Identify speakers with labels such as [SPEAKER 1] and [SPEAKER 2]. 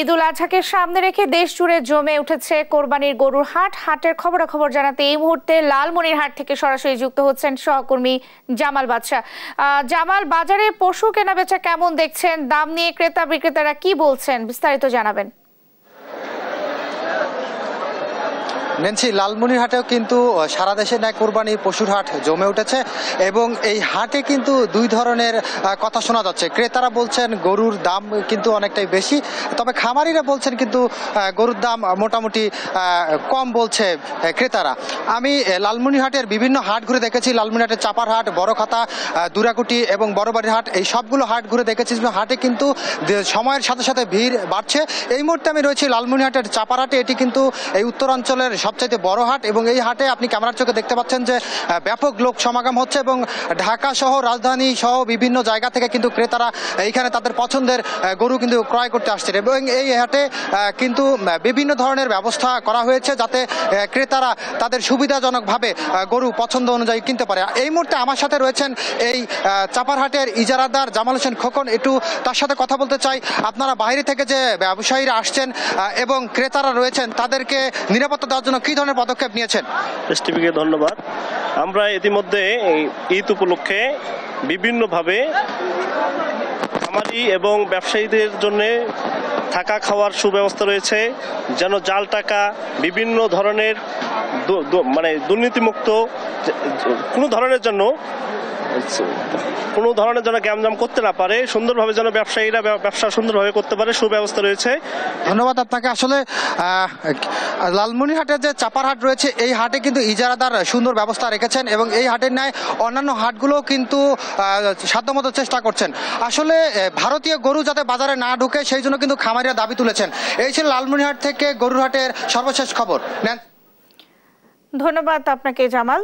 [SPEAKER 1] ঈদুল আজহাকে সামনে রেখে দেশ জুড়ে জমে উঠেছে কোরবানির গরুর হাট। হাটের খবরাখবর জানাতে এই মুহূর্তে লালমনিরহাট থেকে সরাসরি যুক্ত হচ্ছেন সহকর্মী জামাল বাদশা। জামাল, বাজারে পশু কেনাবেচা কেমন দেখছেন? দাম নিয়ে ক্রেতা বিক্রেতারা কি বলছেন, বিস্তারিত জানাবেন।
[SPEAKER 2] নেন্সি, লালমনিরহাটেও কিন্তু সারা দেশে ন্যায় কোরবানির পশুর হাট জমে উঠেছে এবং এই হাটে কিন্তু দুই ধরনের কথা শোনা যাচ্ছে। ক্রেতারা বলছেন গরুর দাম কিন্তু অনেকটাই বেশি, তবে খামারিরা বলছেন কিন্তু গরুর দাম মোটামুটি কম বলছে ক্রেতারা। আমি লালমনিরহাটের বিভিন্ন হাট ঘুরে দেখেছি। লালমনিরহাটের চাপার হাট, বড়খাতা, দুরাকুটি এবং বড়বাড়ির হাট, এই সবগুলো হাট ঘুরে দেখেছি। হাটে কিন্তু সময়ের সাথে সাথে ভিড় বাড়ছে। এই মুহূর্তে আমি রয়েছি লালমনিরহাটের চাপার হাটে। এটি কিন্তু এই উত্তরাঞ্চলের সবচাইতে বড় হাট এবং এই হাটে আপনি ক্যামেরার চোখে দেখতে পাচ্ছেন যে ব্যাপক লোক সমাগম হচ্ছে এবং ঢাকা সহ রাজধানী সহ বিভিন্ন জায়গা থেকে কিন্তু ক্রেতারা এইখানে তাদের পছন্দের গরু কিন্তু ক্রয় করতে আসছেন এবং এই হাটে কিন্তু বিভিন্ন ধরনের ব্যবস্থা করা হয়েছে যাতে ক্রেতারা তাদের সুবিধাজনকভাবে গরু পছন্দ অনুযায়ী কিনতে পারে। এই মুহূর্তে আমার সাথে রয়েছেন এই চাপারহাটের ইজারাদার জামাল হোসেন খোকন। একটু তার সাথে কথা বলতে চাই। আপনারা বাইরে থেকে যে ব্যবসায়ীরা আসছেন এবং ক্রেতারা রয়েছেন তাদেরকে নিরাপত্তা দেওয়ার জন্য কি ধরনের পদক্ষেপ নিয়েছেন?
[SPEAKER 3] এসটিভিকে ধন্যবাদ। আমরা ইতিমধ্যে ঈদ উপলক্ষে বিভিন্নভাবে খামারি এবং ব্যবসায়ীদের জন্য থাকা খাওয়ার সুব্যবস্থা রয়েছে, যেন জাল টাকা, বিভিন্ন ধরনের মানে দুর্নীতিমুক্ত কোনো ধরনের জন্য গ্যামজাম করতে না পারে, সুন্দরভাবে যেন ব্যবসায়ীরা ব্যবসা সুন্দরভাবে করতে পারে, সুব্যবস্থা রয়েছে।
[SPEAKER 2] ধন্যবাদ আপনাকে। আসলে লালমনিরহাটের যে চাপার হাট রয়েছে এই হাটে কিন্তু ইজারাদার সুন্দর ব্যবস্থা রেখেছেন এবং এই হাটের ন্যায় অন্যান্য হাটগুলো কিন্তু সাধ্যমতো চেষ্টা করছেন। আসলে ভারতীয় গরু যাতে বাজারে না ঢুকে সেই জন্য কিন্তু খামারিরা দাবি তুলেছেন। এই ছিল লালমনিরহাট থেকে গরুর হাটের সর্বশেষ খবর।
[SPEAKER 1] ধন্যবাদ আপনাকে জামাল।